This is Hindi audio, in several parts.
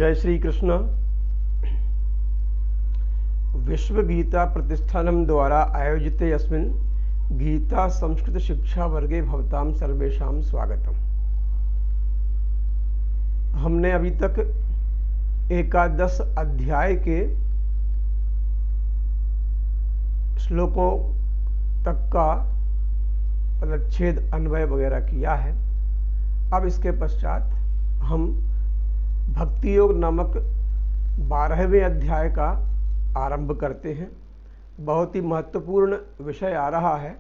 जय श्री कृष्ण। विश्व गीता प्रतिष्ठानम द्वारा आयोजिते अस्मिन् गीता संस्कृत शिक्षा वर्गे भवतां सर्वेषां स्वागतम। हमने अभी तक एकादश अध्याय के श्लोकों तक का पदच्छेद अन्वय वगैरह किया है। अब इसके पश्चात हम भक्ति योग नामक 12वें अध्याय का आरंभ करते हैं। बहुत ही महत्वपूर्ण विषय आ रहा है।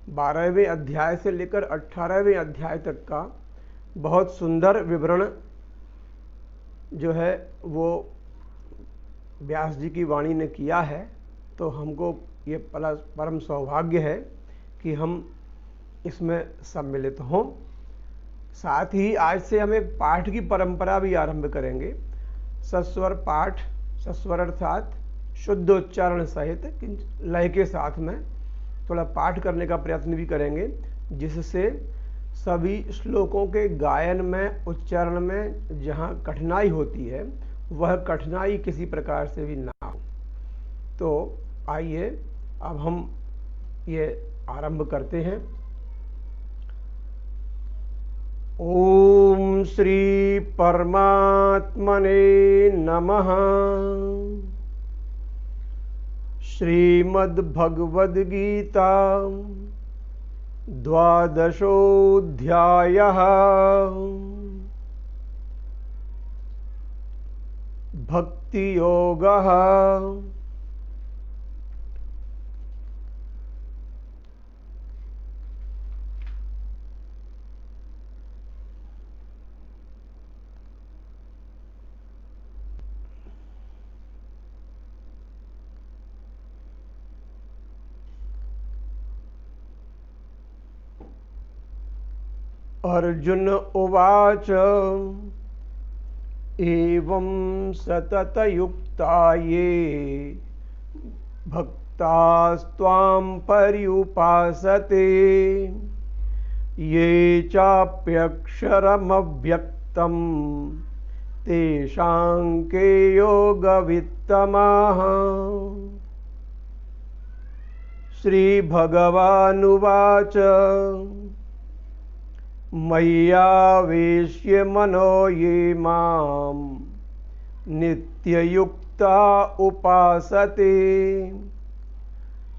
12वें अध्याय से लेकर 18वें अध्याय तक का बहुत सुंदर विवरण जो है वो व्यास जी की वाणी ने किया है। तो हमको ये परम सौभाग्य है कि हम इसमें सम्मिलित हों। साथ ही आज से हम एक पाठ की परंपरा भी आरंभ करेंगे। सस्वर पाठ, सस्वर अर्थात शुद्ध उच्चारण सहित लय के साथ में थोड़ा पाठ करने का प्रयत्न भी करेंगे, जिससे सभी श्लोकों के गायन में, उच्चारण में जहाँ कठिनाई होती है वह कठिनाई किसी प्रकार से भी ना हो। तो आइए अब हम ये आरंभ करते हैं। ओम श्री परमात्मने नमः। श्रीमद्भगवद्गीता 12वाध्यायः। भक्ति योगः। अर्जुन उवाच एवं सततयुक्ता ये भक्तास्त्वां पर्युपासते ये चाप्यक्षरमव्यक्तं तेषां के योगवित्तमाः। श्रीभगवानुवाच मय्यावेश्य मनो ये मां नित्ययुक्ता उपासते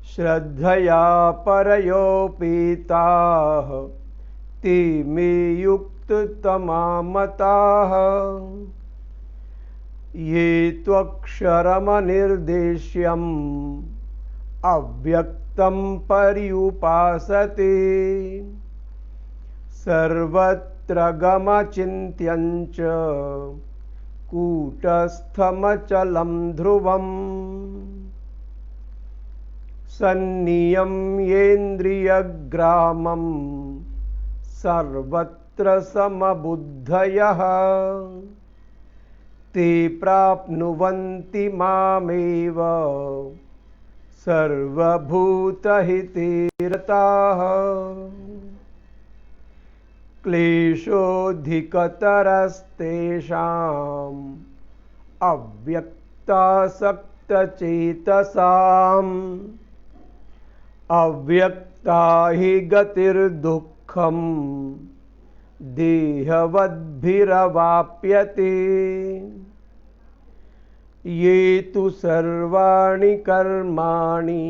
श्रद्धया परयोपेताः ते मे युक्ततमा मताः। ये त्वक्षरमनिर्देश्यम् अव्यक्तं पर्युपासते सर्वत्र गमचिन्त्यं च कूटस्थमचलं ध्रुवम् सन्नियम्येन्द्रियग्रामं सर्वत्र समबुद्धयः ते प्राप्नुवन्ति मामेव सर्वभूतहिते रताः। क्लेशोऽधिकतरस्तेषाम् अव्यक्तासक्तचेतसाम् अव्यक्ता हि गतिर्दुःखम् देहवद्भिरवाप्यते। ये तु सर्वाणि कर्माणि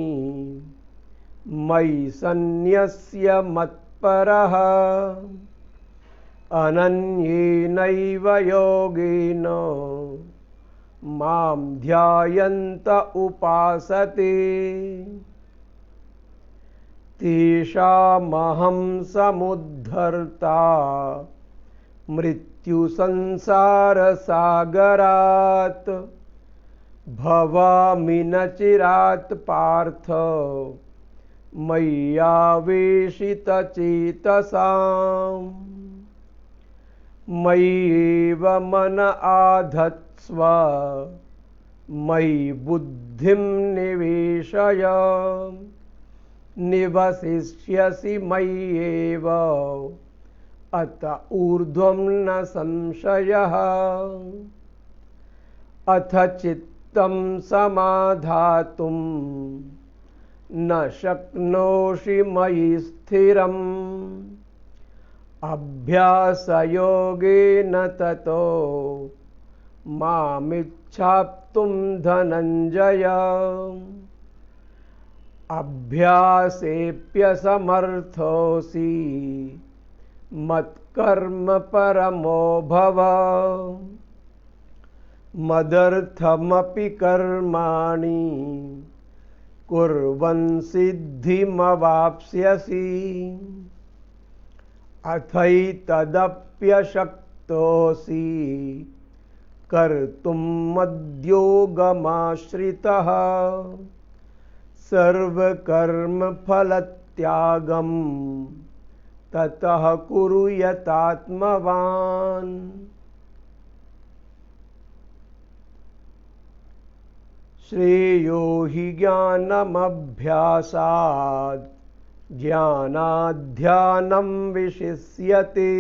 मयि सन्न्यस्य मत्परः अनन्येनैव योगेन मां ध्यायन्त उपासते तेषामहं समुद्धर्ता मृत्युसंसारसागरात् भवामि न चिरात् पार्थ मय्यावेशितचेतसाम्। मय्येव मन आधत्स्व मयि बुद्धिं निवेशय निवसिष्यसि मय्येव अत ऊर्ध्वं न संशयः। अथ चित्तं समाधातुं न शक्नोषि मयि स्थिरम् अभ्यासयोगेन ततो मामिच्छाप्तुं धनञ्जय अभ्यासेऽप्यसमर्थोऽसि मत्कर्म परमो भव मदर्थमपि कर्माणि कुर्वन् सिद्धिमवाप्स्यसि अथैतदप्यशक्तोऽसि कर्तुं मद्योगमाश्रितः सर्वकर्मफलत्यागं ततः कुरु यतात्मवान्। श्रेयो हि ज्ञानमभ्यासात् ज्ञानाध्यानं विशिष्यते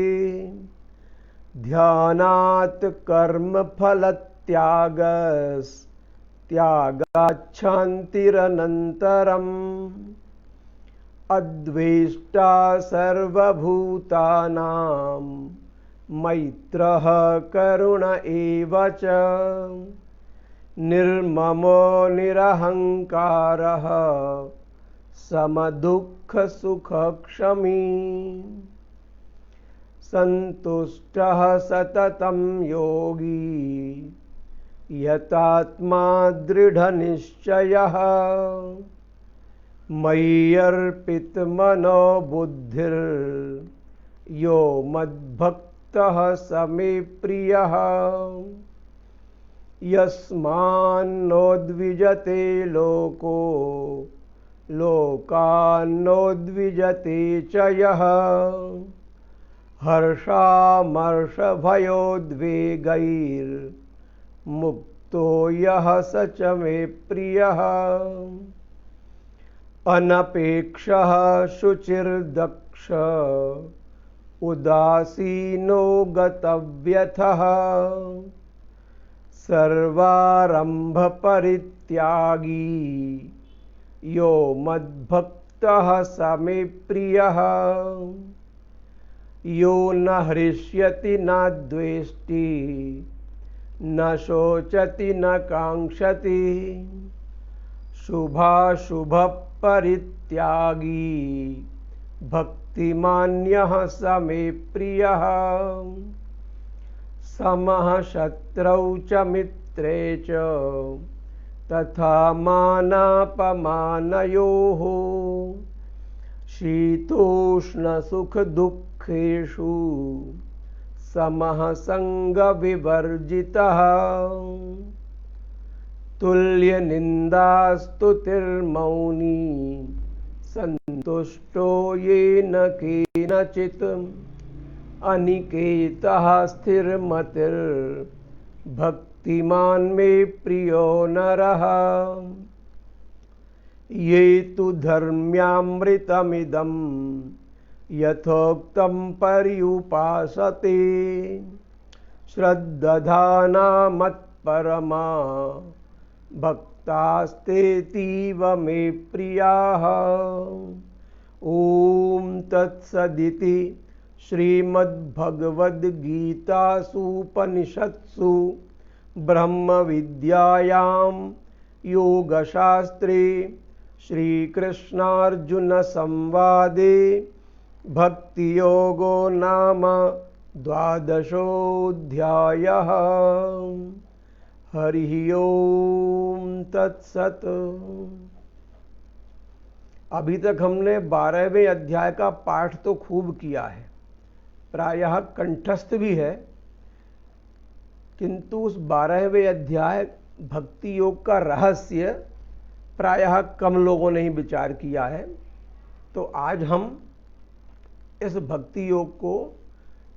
ध्यानात् कर्मफलत्यागस्त्यागाच्छान्तिरनन्तरम् अद्वेष्टा सर्वभूतानां मैत्रः करुण एव च निर्ममो निरहङ्कारः समदुःखसुखक्षमी सन्तुष्टः सततं योगी यतात्मा दृढनिश्चयः मय्यर्पितमनो बुद्धिर् यो मद्भक्तः स मे प्रियः यस्मान्नोद्विजते लोको लोकान्नोद्विजते च यः हर्षामर्षभयोद्वेगैर्मुक्तो यः स च मे प्रियः अनपेक्षः शुचिर्दक्ष उदासीनो गतव्यथः सर्वारम्भपरित्यागी यो मद्भक्तः स मे प्रियः यो न हृष्यति न द्वेष्टि न शोचति न काङ्क्षति शुभाशुभपरित्यागी भक्तिमान्यः स मे प्रियः समः शत्रौ च मित्रे च तथा मानापमानयोः शीतोष्णसुखदुःखेषु समः सङ्गविवर्जितः तुल्यनिन्दास्तुतिर्मौनी सन्तुष्टो येन केनचित् अनिकेतः स्थिरमतिर्भक्तिमान् मे प्रियो नरः ये तु धर्म्यामृतमिदं यथोक्तं पर्युपासते श्रद्दधाना मत्परमा भक्तास्तेतीव मे प्रियाः। ॐ तत्सदिति श्रीमद्भगवद्गीतासूपनिषत्सु ब्रह्मविद्यायां योगशास्त्रे श्रीकृष्णार्जुनसंवादे भक्तियोगो नाम 12वादशोऽध्यायः। हरिः ओम तत्सत। अभी तक हमने 12वें अध्याय का पाठ तो खूब किया है, प्रायः कंठस्थ भी है, किंतु उस 12वें अध्याय भक्ति योग का रहस्य प्रायः कम लोगों ने ही विचार किया है। तो आज हम इस भक्ति योग को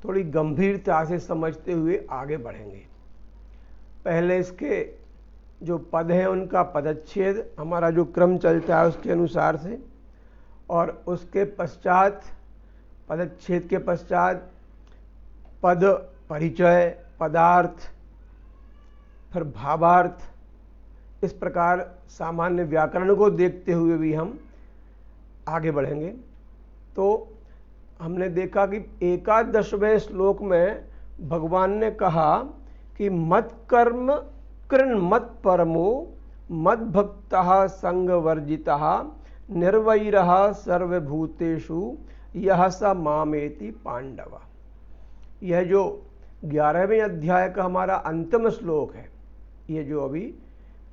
थोड़ी गंभीरता से समझते हुए आगे बढ़ेंगे। पहले इसके जो पद हैं उनका पदच्छेद, हमारा जो क्रम चलता है उसके अनुसार से, और उसके पश्चात पदच्छेद के पश्चात पद परिचय, पदार्थ, फिर भावार्थ, इस प्रकार सामान्य व्याकरण को देखते हुए भी हम आगे बढ़ेंगे। तो हमने देखा कि 11वें श्लोक में भगवान ने कहा कि मत कर्म कृण मत परमो मद भक्तः संग वर्जितः निर्वैरः सर्वभूतेषु यह स मामेति पांडव। यह जो 11वें अध्याय का हमारा अंतिम श्लोक है, ये जो अभी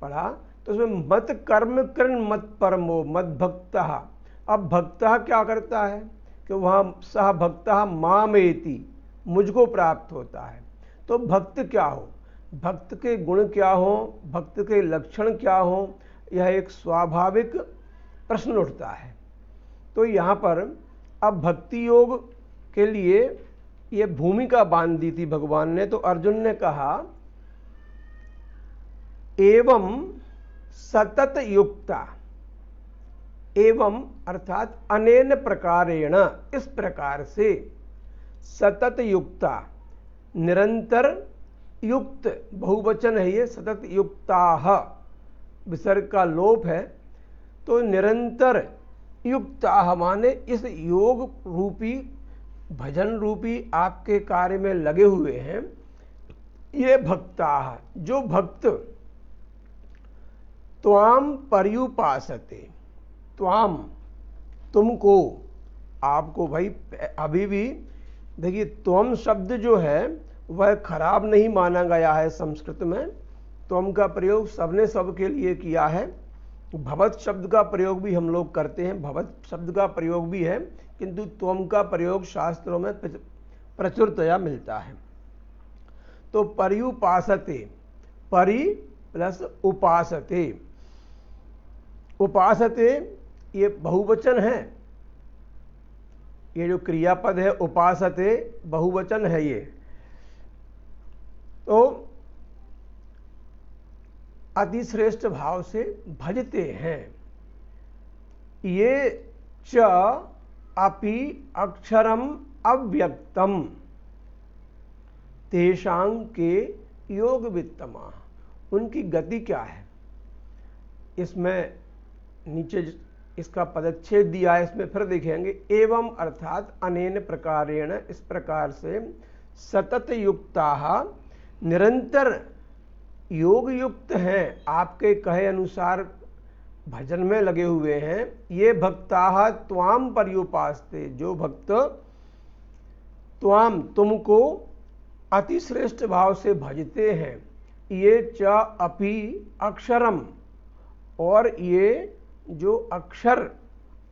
पढ़ा, तो उसमें मत कर्म कृण मत परमो मद भक्तः। अब भक्तः क्या करता है कि वहाँ सह भक्तः मामेति, मुझको प्राप्त होता है। तो भक्त क्या हो, भक्त के गुण क्या हो, भक्त के लक्षण क्या हो, यह एक स्वाभाविक प्रश्न उठता है। तो यहाँ पर अब भक्ति योग के लिए ये भूमिका बांध दी थी भगवान ने। तो अर्जुन ने कहा एवं सतत युक्ता, एवं अर्थात अनेन प्रकारेण, इस प्रकार से, सतत युक्ता, निरंतर युक्त, बहुवचन है ये, सतत युक्ताः, विसर्ग का लोप है। तो निरंतर युक्ताः माने इस योग रूपी, भजन रूपी आपके कार्य में लगे हुए हैं, ये भक्ताः, जो भक्त त्वाम पर्युपासते, त्वाम तुमको, आपको, भाई अभी भी देखिए त्वम शब्द जो है वह खराब नहीं माना गया है संस्कृत में। त्वम का प्रयोग सबने सबके लिए किया है। भवत शब्द का प्रयोग भी हम लोग करते हैं, भवत शब्द का प्रयोग भी है, किंतु त्वम का प्रयोग शास्त्रों में प्रचुरतया मिलता है। तो पर्युपासते, परि प्लस उपासते, उपासते ये बहुवचन है, ये जो क्रियापद है उपासते बहुवचन है ये। तो अतिश्रेष्ठ भाव से भजते हैं। ये च अपि अक्षरम अव्यक्तम तेषां के योग वित्तमा, उनकी गति क्या है। इसमें नीचे इसका पदच्छेद दिया है, इसमें फिर देखेंगे। एवं अर्थात अनेन प्रकारेण, इस प्रकार से, सतत युक्ताः, निरंतर योग युक्त हैं, आपके कहे अनुसार भजन में लगे हुए हैं। ये भक्ताः त्वाम पर्युपासते, जो भक्त त्वाम तुमको अतिश्रेष्ठ भाव से भजते हैं। ये च अपि अक्षरम, और ये जो अक्षर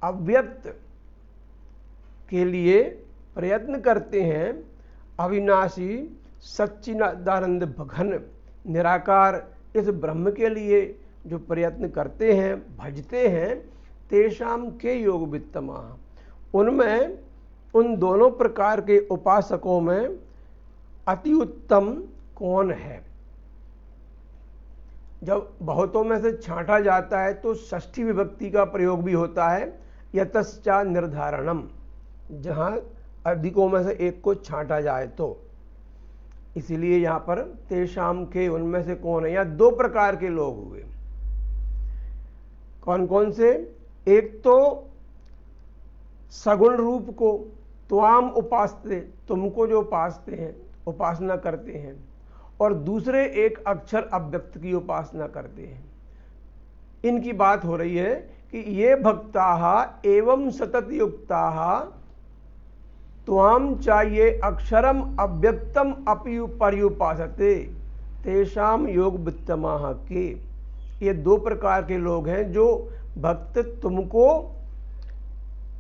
अव्यक्त के लिए प्रयत्न करते हैं, अविनाशी सच्चिदानंद घन निराकार इस ब्रह्म के लिए जो प्रयत्न करते हैं, भजते हैं, तेषाम के योग वित्तमा, उनमें, उन दोनों प्रकार के उपासकों में अति उत्तम कौन है। जब बहुतों में से छांटा जाता है तो षष्ठी विभक्ति का प्रयोग भी होता है, यतश्चा निर्धारणम, जहां अधिकों में से एक को छांटा जाए तो। इसीलिए यहां पर तेषाम के, उनमें से कौन है। यहां दो प्रकार के लोग हुए। कौन कौन से। एक तो सगुण रूप को, त्वाम उपासते, तुमको जो उपासते हैं, उपासना करते हैं, और दूसरे एक अक्षर अव्यक्त की उपासना करते हैं। इनकी बात हो रही है कि ये भक्ताः एवं सतत युक्ताः त्वाम चाहिए अक्षरम अव्यक्तम अपि पर्युपासते तेषाम योग वित्तमाः के। ये दो प्रकार के लोग हैं, जो भक्त तुमको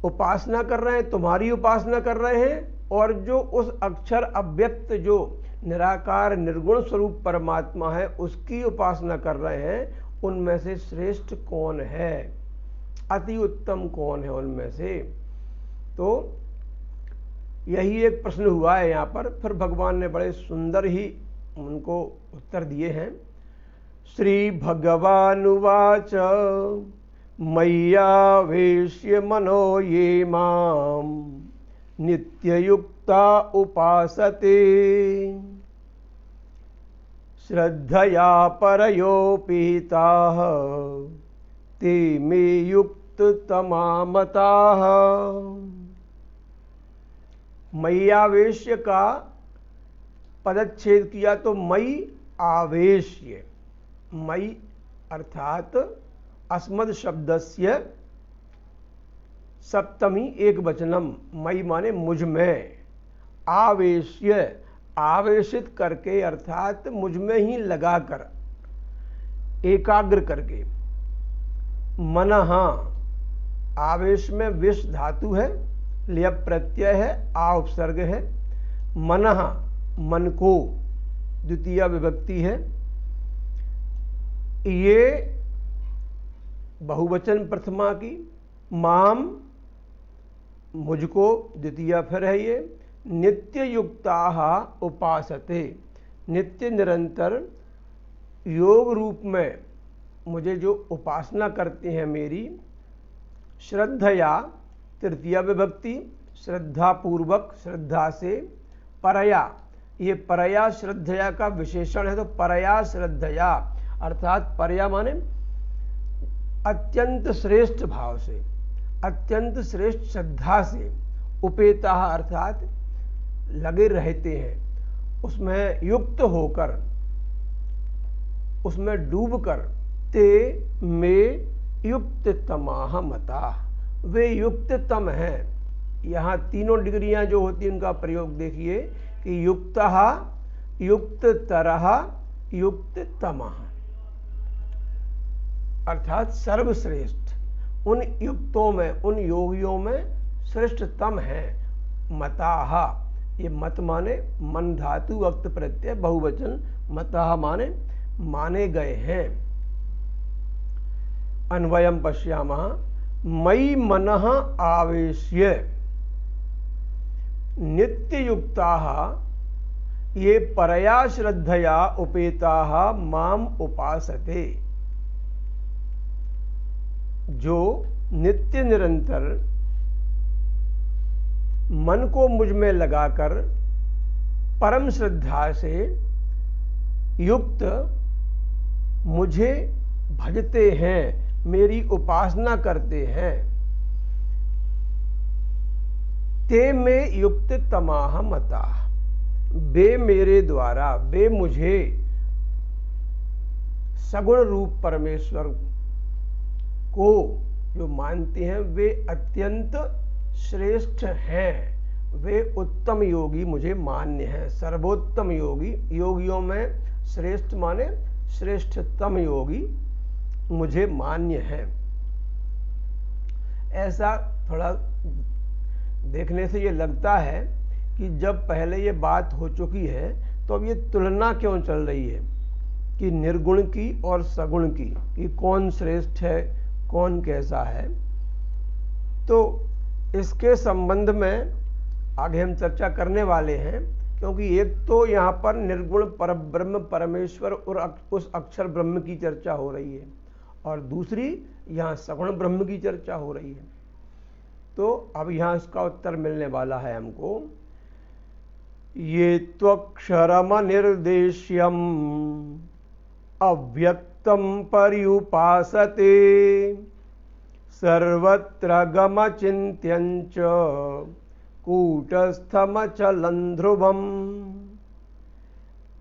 उपासना कर रहे हैं, तुम्हारी उपासना कर रहे हैं, और जो उस अक्षर अव्यक्त, जो निराकार निर्गुण स्वरूप परमात्मा है, उसकी उपासना कर रहे हैं। उनमें से श्रेष्ठ कौन है, अति उत्तम कौन है उनमें से। तो यही एक प्रश्न हुआ है यहाँ पर। फिर भगवान ने बड़े सुंदर ही उनको उत्तर दिए हैं। श्री भगवानुवाच मय्यावेश्य मनो ये माम नित्ययुक्ता उपासते। श्रद्धया परयोपीताः ते मे युक्ततमा मताः। मय्यावेश्य का पदच्छेद किया तो मयि आवेश्य, मयि अर्थात अस्मद शब्दस्य सप्तमी एक वचनम, मयि माने मुझ में, आवेश्य आवेशित करके अर्थात मुझ में ही लगाकर, एकाग्र करके। मनः आवेश में विष धातु है, लियप प्रत्यय है, आ उपसर्ग है। मनः मन को द्वितीय विभक्ति है। ये बहुवचन प्रथमा की, माम मुझको द्वितीय फिर है। ये नित्य युक्ताः उपासते, नित्य निरंतर योग रूप में मुझे जो उपासना करते हैं मेरी, श्रद्धया तृतीय विभक्ति, श्रद्धा पूर्वक, श्रद्धा से, परया, ये परया श्रद्धया का विशेषण है, तो परया श्रद्धया अर्थात परया माने अत्यंत श्रेष्ठ भाव से, अत्यंत श्रेष्ठ श्रद्धा से, उपेता अर्थात लगे रहते हैं, उसमें युक्त होकर, उसमें डूबकर। ते में युक्ततमाः मताः, वे युक्ततम हैं। यहाँ तीनों डिग्रियां जो होती हैं उनका प्रयोग देखिए कि युक्तः, युक्ततरः, युक्ततमः अर्थात सर्वश्रेष्ठ, उन युक्तों में, उन योगियों में श्रेष्ठतम है। मताः, ये मत माने मन धातु वक्त प्रत्यय बहुवचन, मताः माने माने गए हैं। अन्वयम पश्यामः, मयि मनः आवेश्य नित्य युक्ताः ये परया श्रद्धया उपेताः माम उपासते। जो नित्य निरंतर मन को मुझ में लगाकर परम श्रद्धा से युक्त मुझे भजते हैं, मेरी उपासना करते हैं। ते में युक्त तमाह मता, वे मेरे द्वारा, वे मुझे सगुण रूप परमेश्वर को जो मानते हैं वे अत्यंत श्रेष्ठ हैं, वे उत्तम योगी मुझे मान्य हैं। सर्वोत्तम योगी, योगियों में श्रेष्ठ माने श्रेष्ठतम योगी मुझे मान्य हैं। ऐसा थोड़ा देखने से ये लगता है कि जब पहले ये बात हो चुकी है तो अब ये तुलना क्यों चल रही है कि निर्गुण की और सगुण की, कि कौन श्रेष्ठ है कौन कैसा है। तो इसके संबंध में आगे हम चर्चा करने वाले हैं, क्योंकि एक तो यहाँ पर निर्गुण परब्रह्म परमेश्वर और उस अक्षर ब्रह्म की चर्चा हो रही है, और दूसरी यहाँ सगुण ब्रह्म की चर्चा हो रही है। तो अब यहाँ इसका उत्तर मिलने वाला है हमको। ये त्वक्षरम निर्देश्यम अव्यक्तम पर्युपासते सर्वत्र गमचिन्त्यञ्च कूटस्थमचलं ध्रुवम्।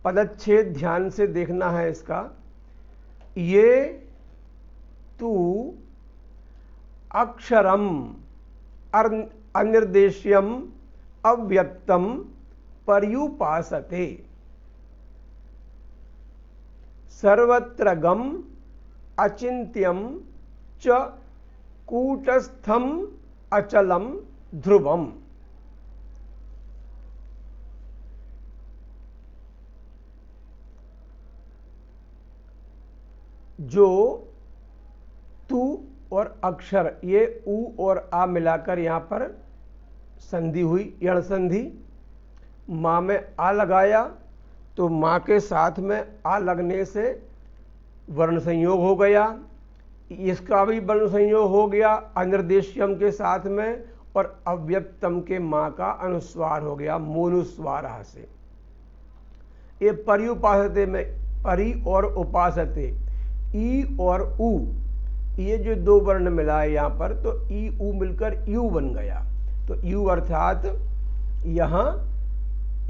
पदच्छेद ध्यान से देखना है इसका। ये तू अक्षरम अनिर्देश्यम अव्यक्तम पर्युपासते सर्वत्र गम अचिन्त्यम च कूटस्थम अचलम ध्रुवम। जो तू और अक्षर, ये ऊ और आ मिलाकर यहां पर संधि हुई, यण संधि। मां में आ लगाया तो मां के साथ में आ लगने से वर्ण संयोग हो गया, इसका भी वर्ण संयोग हो गया अनिर्देश्यम के साथ में, और अव्यक्तम के मां का अनुस्वार हो गया मोनुस्वार से। ये पर्युपासते में परि और उपासते, ई और उ, ये जो दो वर्ण मिला है यहाँ पर, तो ई उ मिलकर यू बन गया। तो यू अर्थात यहाँ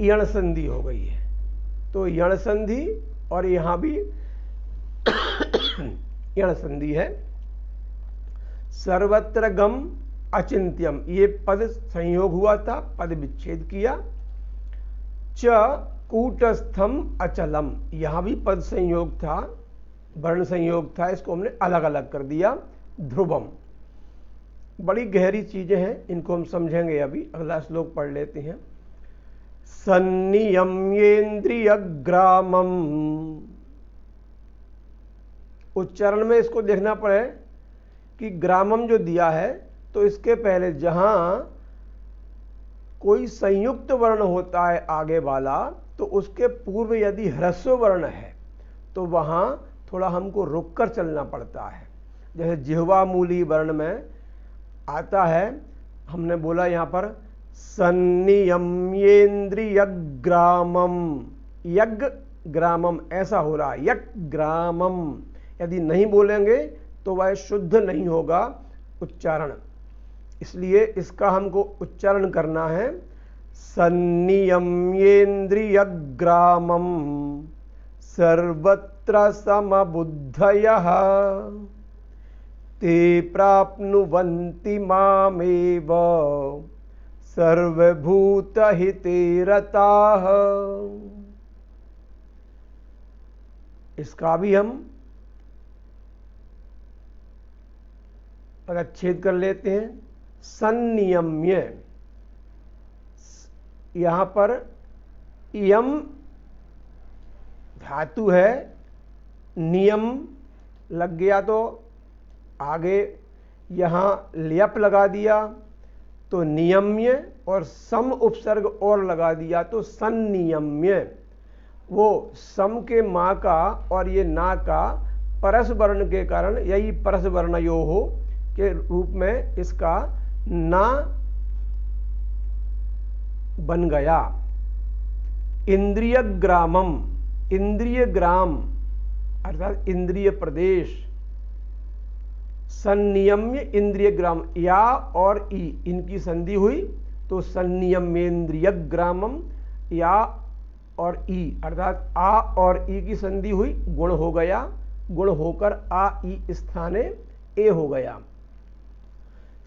यण संधि हो गई है। तो यण संधि और यहाँ भी यण संधि है। सर्वत्र गम अचिंत्यम, ये पद संयोग हुआ था, पद विच्छेद किया। च कूटस्थम अचलम, यहां भी पद संयोग था, वर्ण संयोग था, इसको हमने अलग अलग कर दिया ध्रुवम। बड़ी गहरी चीजें हैं, इनको हम समझेंगे अभी। अगला श्लोक पढ़ लेते हैं। सन्नियम्येन्द्रिय ग्रामम, उच्चारण में इसको देखना पड़े कि ग्रामम जो दिया है, तो इसके पहले जहां कोई संयुक्त वर्ण होता है आगे वाला, तो उसके पूर्व यदि ह्रस्व वर्ण है तो वहां थोड़ा हमको रुक कर चलना पड़ता है। जैसे जिह्वा मूली वर्ण में आता है, हमने बोला यहां पर सन्नियम्येन्द्रिय ग्रामम, यज्ञ ग्रामम ऐसा हो रहा है, यज्ञ ग्रामम। यदि नहीं बोलेंगे तो वह शुद्ध नहीं होगा उच्चारण, इसलिए इसका हमको उच्चारण करना है। सन्नियम्येन्द्रिय ग्रामम सर्वत्र समबुद्धयः ते प्राप्नुवन्ति मामेव सर्वभूतहिते रताः। इसका भी हम छेद कर लेते हैं। सन्नियम्य, यहां पर यम धातु है, नियम लग गया तो आगे यहां ल्यप लगा दिया तो नियम्य, और सम उपसर्ग और लगा दिया तो सन्नियम्य। वो सम के मां का और ये ना का परस वर्ण के कारण, यही परस वर्णयो हो के रूप में इसका ना बन गया। इंद्रिय ग्रामम, इंद्रिय ग्राम अर्थात इंद्रिय प्रदेश। सन्नियम्य इंद्रिय ग्राम, या और ई इनकी संधि हुई तो सन्नियम्येन्द्रिय ग्रामम, या और ई अर्थात आ और ई की संधि हुई, गुण हो गया, गुण होकर आ ई स्थाने ए हो गया।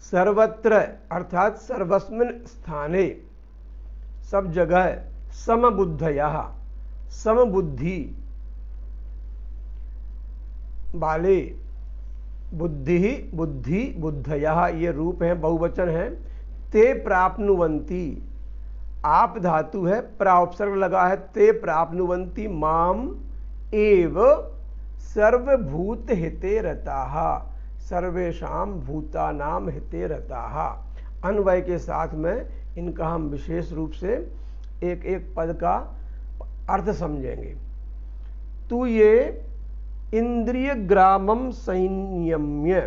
सर्वत्र अर्थात सर्वस्मिन स्थाने, सब जगह, समबुद्धयः समबुद्धि वाले, बुद्धि बुद्धि बुद्धयः ये रूप हैं, बहुवचन है। ते प्राप्नुवन्ति, आप धातु है, प्राउपसर्ग लगा है, ते प्राप्नुवन्ति माम एव सर्वभूत हिते रताः, सर्वेषाम भूतानाम हिते रताः। अन्वय के साथ में इनका हम विशेष रूप से एक एक पद का अर्थ समझेंगे। तू ये इंद्रिय ग्रामम संयम्य,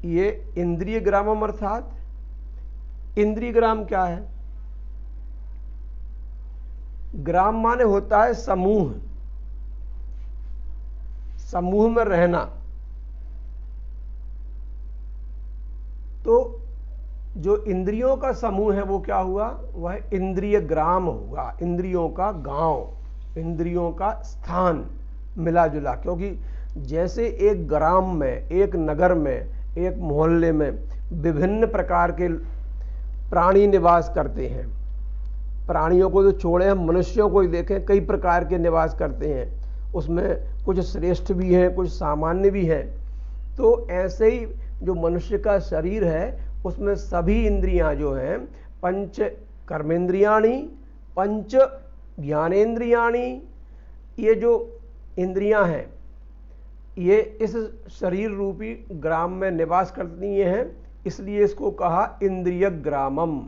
ये इंद्रिय ग्रामम अर्थात इंद्रिय ग्राम क्या है? ग्राम माने होता है समूह, समूह में रहना। तो जो इंद्रियों का समूह है वो क्या हुआ? वह इंद्रिय ग्राम होगा, इंद्रियों का गांव, इंद्रियों का स्थान मिला जुला। क्योंकि जैसे एक ग्राम में, एक नगर में, एक मोहल्ले में विभिन्न प्रकार के प्राणी निवास करते हैं, प्राणियों को तो छोड़े हम मनुष्यों को ही देखें, कई प्रकार के निवास करते हैं, उसमें कुछ श्रेष्ठ भी हैं, कुछ सामान्य भी हैं। तो ऐसे ही जो मनुष्य का शरीर है उसमें सभी इंद्रियां जो हैं, पंच कर्मेंद्रियाणी, पंच ज्ञानेन्द्रियाणी, ये जो इंद्रियां हैं ये इस शरीर रूपी ग्राम में निवास करती हैं, इसलिए इसको कहा इंद्रिय ग्रामम।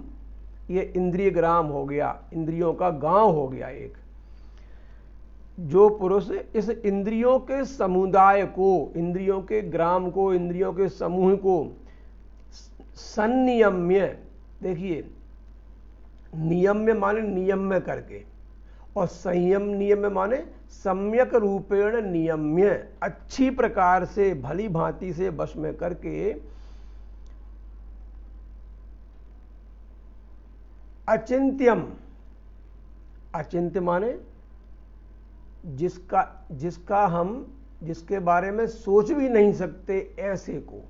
ये इंद्रिय ग्राम हो गया, इंद्रियों का गांव हो गया एक। जो पुरुष इस इंद्रियों के समुदाय को, इंद्रियों के ग्राम को, इंद्रियों के समूह को संनियम्य, देखिए नियम्य माने नियम्य करके, और संयम नियम्य माने सम्यक रूपेण नियम्य, अच्छी प्रकार से भली भांति से वश में करके। अचिंत्यम, अचिंत्य माने जिसके बारे में सोच भी नहीं सकते ऐसे को।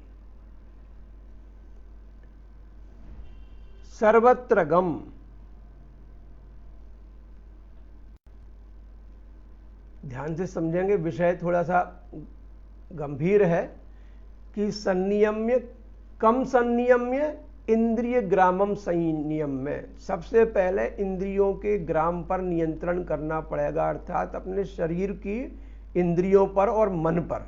सर्वत्र गम, ध्यान से समझेंगे, विषय थोड़ा सा गंभीर है कि संनियम्य, कम संनियम्य इंद्रिय ग्रामम संयम्य, सबसे पहले इंद्रियों के ग्राम पर नियंत्रण करना पड़ेगा, अर्थात अपने शरीर की इंद्रियों पर और मन पर।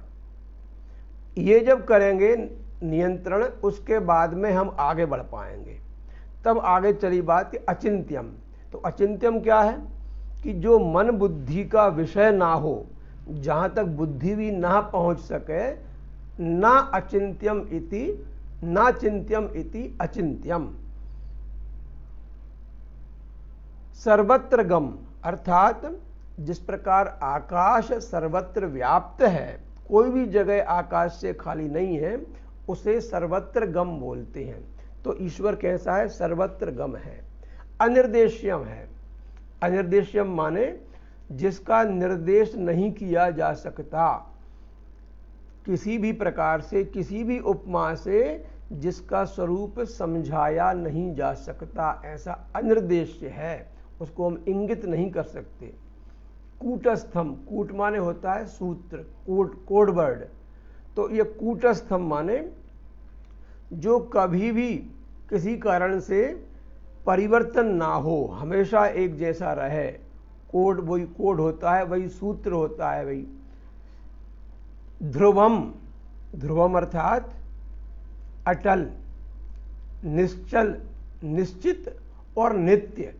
ये जब करेंगे नियंत्रण, उसके बाद में हम आगे बढ़ पाएंगे। तब आगे चली बात कि अचिंत्यम। तो अचिंत्यम क्या है कि जो मन बुद्धि का विषय ना हो, जहां तक बुद्धि भी ना पहुंच सके, ना अचिंत्यम इति, ना चिंत्यम इति अचिंत्यम। सर्वत्र गम, अर्थात जिस प्रकार आकाश सर्वत्र व्याप्त है, कोई भी जगह आकाश से खाली नहीं है, उसे सर्वत्र गम बोलते हैं। तो ईश्वर कैसा है? सर्वत्र गम है। अनिर्देश्यम है। अनिर्देश्यम माने जिसका निर्देश नहीं किया जा सकता, किसी भी प्रकार से, किसी भी उपमा से जिसका स्वरूप समझाया नहीं जा सकता, ऐसा अनिर्देश्य है, उसको हम इंगित नहीं कर सकते। कूटस्थम, कूट माने होता है सूत्र, कोड वर्ड। तो ये कूटस्थम माने जो कभी भी किसी कारण से परिवर्तन ना हो, हमेशा एक जैसा रहे। कोड वही कोड होता है, वही सूत्र होता है, वही। ध्रुवम, ध्रुवम अर्थात अटल, निश्चल, निश्चित और नित्य।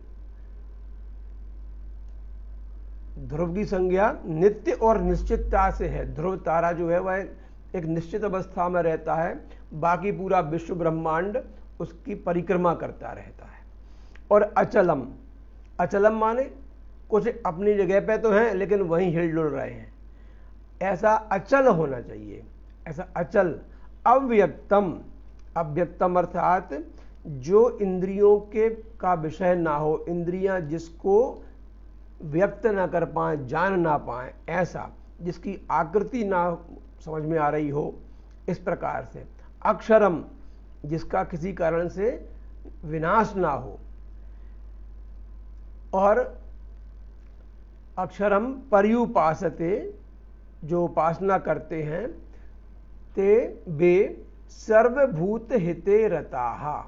ध्रुव की संज्ञा नित्य और निश्चितता से है। ध्रुव तारा जो है वह एक निश्चित अवस्था में रहता है, बाकी पूरा विश्व ब्रह्मांड उसकी परिक्रमा करता रहता है। और अचलम, अचलम माने कुछ अपनी जगह पे तो हैं लेकिन वहीं हिलडुल रहे हैं, ऐसा अचल होना चाहिए, ऐसा अचल। अव्यक्तम, अव्यक्तम अर्थात जो इंद्रियों के का विषय ना हो, इंद्रियां जिसको व्यक्त ना कर पाए, जान ना पाए, ऐसा, जिसकी आकृति ना समझ में आ रही हो, इस प्रकार से। अक्षरम, जिसका किसी कारण से विनाश ना हो। और अक्षरम पर्युपासते, जो उपासना करते हैं, ते वे सर्वभूत हिते रताहा।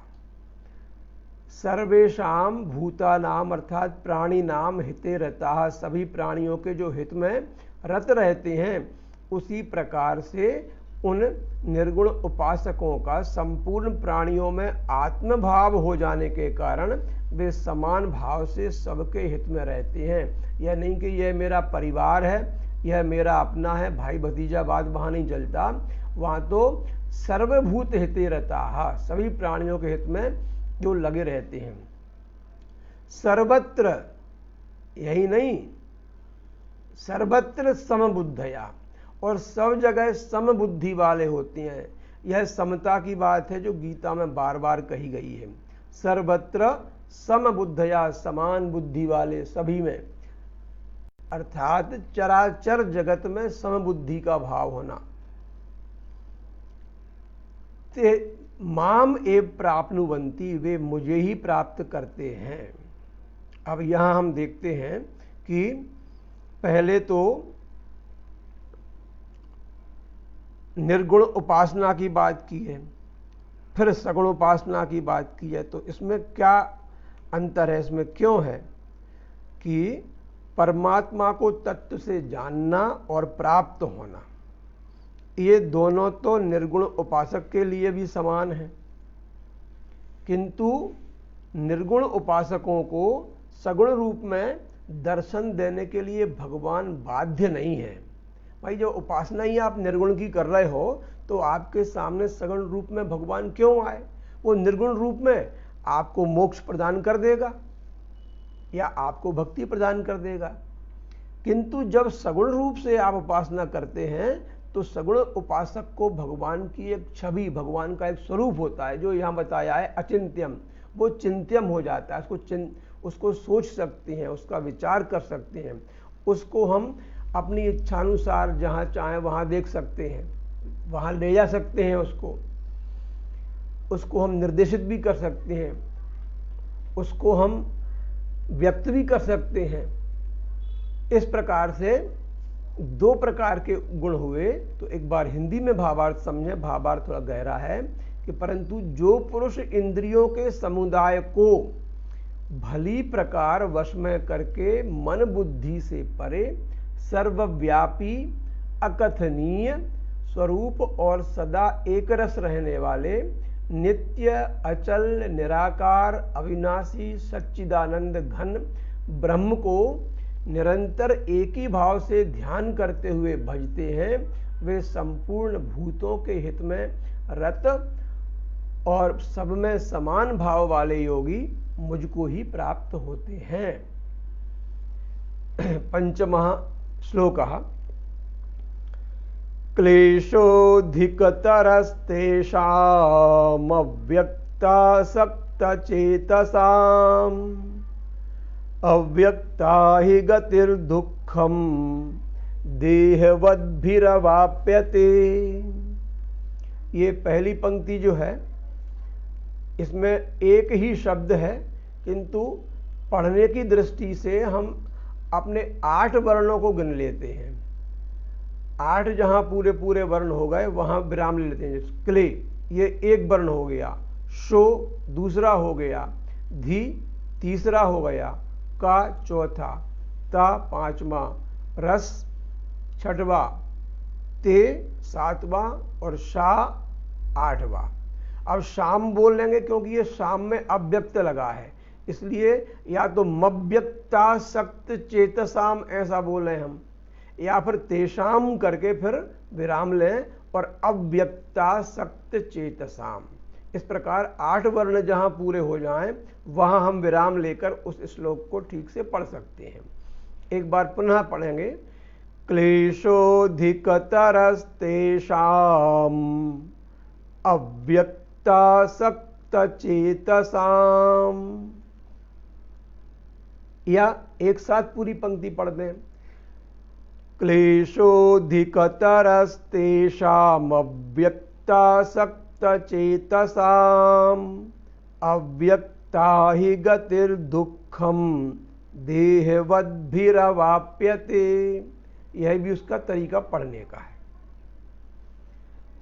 सर्वेषाम भूतानाम अर्थात प्राणी नाम हिते रताहा, सभी प्राणियों के जो हित में रत रहते हैं, उसी प्रकार से उन निर्गुण उपासकों का संपूर्ण प्राणियों में आत्मभाव हो जाने के कारण वे समान भाव से सबके हित में रहते हैं। यह नहीं कि यह मेरा परिवार है, यह मेरा अपना है, भाई भतीजावाद वहां नहीं चलता। वहां तो सर्वभूत हिते रताहा, सभी प्राणियों के हित में जो लगे रहते हैं। सर्वत्र, यही नहीं, सर्वत्र समबुद्धया, और सब जगह समबुद्धि वाले होते हैं। यह समता की बात है जो गीता में बार बार कही गई है। सर्वत्र समबुद्धया, समान बुद्धि वाले सभी में, अर्थात चराचर जगत में समबुद्धि का भाव होना। ते माम एव प्राप्नुवन्ति, वे मुझे ही प्राप्त करते हैं। अब यहां हम देखते हैं कि पहले तो निर्गुण उपासना की बात की है, फिर सगुण उपासना की बात की है। तो इसमें क्या अंतर है, इसमें क्यों है कि परमात्मा को तत्व से जानना और प्राप्त होना, ये दोनों तो निर्गुण उपासक के लिए भी समान है, किंतु निर्गुण उपासकों को सगुण रूप में दर्शन देने के लिए भगवान बाध्य नहीं है। भाई जो उपासना ही आप निर्गुण की कर रहे हो, तो आपके सामने सगुण रूप में भगवान क्यों आए? वो निर्गुण रूप में आपको मोक्ष प्रदान कर देगा। या आपको भक्ति प्रदान कर देगा। किंतु जब सगुण रूप से आप उपासना करते हैं तो सगुण उपासक को भगवान की एक छवि, भगवान का एक स्वरूप होता है जो यहाँ बताया है अचिंत्यम, वो चिंत्यम हो जाता है। उसको सोच सकते हैं, उसका विचार कर सकते हैं, उसको हम अपनी इच्छानुसार जहाँ चाहें वहाँ देख सकते हैं, वहाँ ले जा सकते हैं, उसको हम निर्देशित भी कर सकते हैं, उसको हम व्यक्त भी कर सकते हैं। इस प्रकार से दो प्रकार के गुण हुए। तो एक बार हिंदी में भावार्थ समझे, भावार्थ थोड़ा गहरा है कि परंतु जो पुरुष इंद्रियों के समुदाय को भली प्रकार वश में करके मन बुद्धि से परे सर्वव्यापी अकथनीय स्वरूप और सदा एक रस रहने वाले नित्य अचल निराकार अविनाशी सच्चिदानंद घन ब्रह्म को निरंतर एक ही भाव से ध्यान करते हुए भजते हैं, वे संपूर्ण भूतों के हित में रत और सब में समान भाव वाले योगी मुझको ही प्राप्त होते हैं। पंचमः श्लोकः क्लेशोऽधिकतरस्तेषामव्यक्तासक्तचेतसाम् अव्यक्ता हि गतिर्दुःखं देहवद्भिरवाप्यते। ये पहली पंक्ति जो है इसमें एक ही शब्द है, किंतु पढ़ने की दृष्टि से हम अपने 8 वर्णों को गिन लेते हैं। 8 जहां पूरे पूरे वर्ण हो गए वहां विराम ले लेते हैं। क्ले ये एक वर्ण हो गया, शो दूसरा हो गया, धी तीसरा हो गया, का चौथा, ता पांचवा, रस छठवा, ते सातवां और शा आठवां। अब शाम बोल लेंगे क्योंकि ये शाम में अव्यक्त लगा है, इसलिए या तो मव्यक्तासक्त चेतसाम ऐसा बोले हम, या फिर तेषाम करके फिर विराम लें और अव्यक्तासक्त चेतसाम। इस प्रकार 8 वर्ण जहां पूरे हो जाएं वहां हम विराम लेकर उस श्लोक को ठीक से पढ़ सकते हैं। एक बार पुनः पढ़ेंगे। क्लेशोऽधिकतरस्तेषाम् अव्यक्तासक्तचेतसाम्, या एक साथ पूरी पंक्ति पढ़ दें। क्लेशोऽधिकतरस्तेषामव्यक्तासक्तचेतसाम् अव्यक्ता हि गतिर्दुःखं देहवद्भिरवाप्यते। यह भी उसका तरीका पढ़ने का है।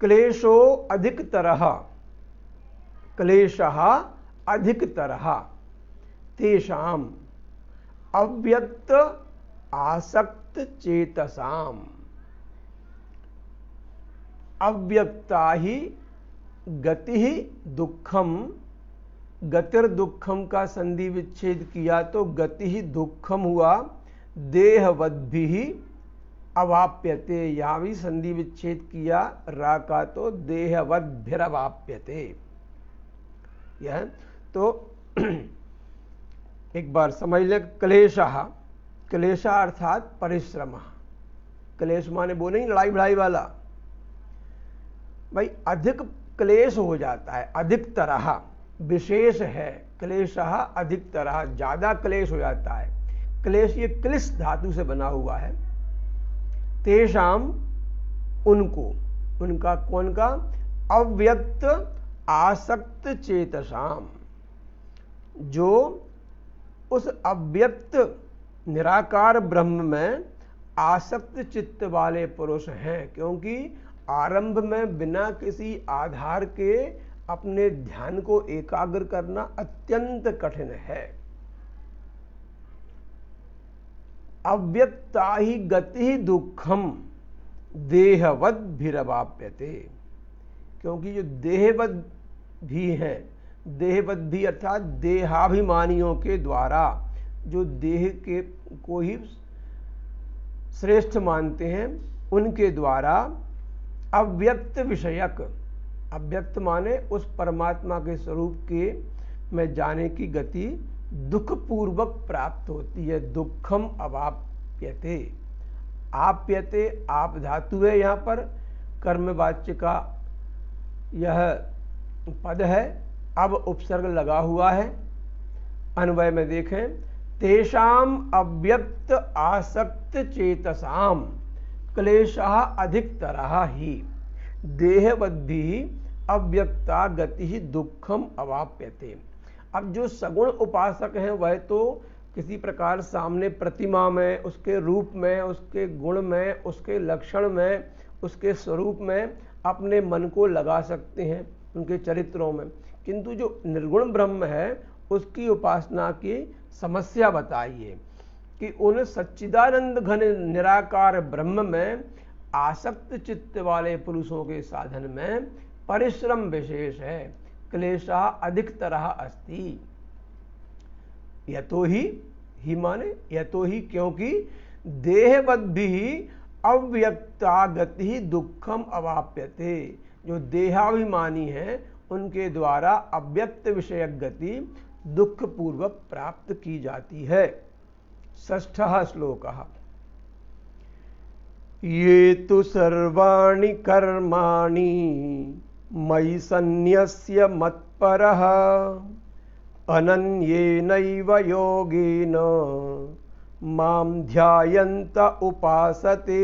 क्लेशो अधिकतरः, क्लेशः अधिकतरः तेषाम् अव्यक्त आसक्त चेतसाम। अव्यक्ता ही गति ही दुखम, गतिर्दुखम का संधि विच्छेद किया तो गति ही दुखम हुआ, देहवद्भि ही अवाप्यते, यहां भी संधि विच्छेद किया रा का तो देहवद्भिरवाप्यते। यह तो एक बार समझ ले। क्लेशः, क्लेशा अर्थात परिश्रम। क्लेश माने वो नहीं लड़ाई भिड़ाई वाला, भाई अधिक क्लेश हो जाता है, अधिक तरह विशेष है। क्लेशः अधिक तरह, ज्यादा क्लेश हो जाता है। क्लेश ये क्लिश धातु से बना हुआ है। तेषाम उनको, उनका कौन का? अव्यक्त आसक्त चेतसाम, जो उस अव्यक्त निराकार ब्रह्म में आसक्त चित्त वाले पुरुष हैं। क्योंकि आरंभ में बिना किसी आधार के अपने ध्यान को एकाग्र करना अत्यंत कठिन है। अव्यक्ता ही गति दुखम देहवद्भिरवाप्यते, क्योंकि जो देहवद भी हैं, देहवद भी अर्थात देहाभिमानियों के द्वारा, जो देह के को ही श्रेष्ठ मानते हैं, उनके द्वारा अव्यक्त विषयक, अव्यक्त माने उस परमात्मा के स्वरूप के में जाने की गति दुख पूर्वक प्राप्त होती है। दुखम अवाप्यते, आप्यते आप धातु है, यहाँ पर कर्मवाच्य का यह पद है। अब उपसर्ग लगा हुआ है। अन्वय में देखें, तेषाम अव्यक्त आसक्त चेतसाम क्लेशः अधिकतरः ही देहवद्भिः अव्यक्ता गति दुखम अवाप्यते। अब जो सगुण उपासक हैं वह तो किसी प्रकार सामने प्रतिमा में, उसके रूप में, उसके गुण में, उसके लक्षण में, उसके स्वरूप में अपने मन को लगा सकते हैं, उनके चरित्रों में, किंतु जो निर्गुण ब्रह्म है उसकी उपासना की समस्या बताइए कि उन सच्चिदानंद घन निराकार ब्रह्म में आसक्त चित्त वाले पुरुषों के साधन में परिश्रम विशेष है। क्लेशः अधिकतरः अस्ति। यतो ही माने यतो ही, क्योंकि देहवद्भिः अव्यक्ता गति दुखम अवाप्यते। जो देहाभिमानी हैं उनके द्वारा अव्यक्त विषयक गति दुख पूर्वक प्राप्त की जाती है। षष्ठः श्लोकः। ये तु सर्वाणि कर्माणि मयि सन्न्यस्य मत्परः अनन्येनैव योगेन मां ध्यायन्त उपासते।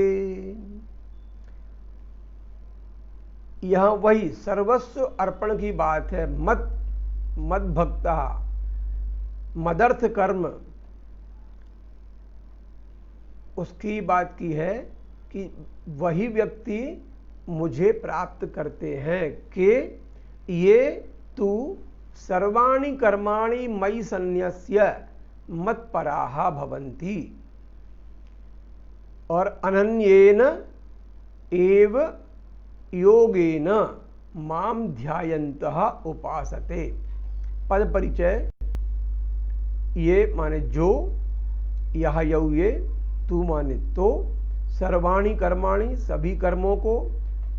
यहाँ वही सर्वस्व अर्पण की बात है। मद भक्ता, मदर्थ कर्म, उसकी बात की है कि वही व्यक्ति मुझे प्राप्त करते हैं कि ये तू सर्वाणि कर्माणि मयि सन्न्यस्य मत्पराः भवन्ति और अनन्येन एव योगेन माम ध्यायन्तः उपासते। पद परिचय। ये माने जो, यह यौ ये, तू माने तो, सर्वाणि कर्माणि सभी कर्मों को,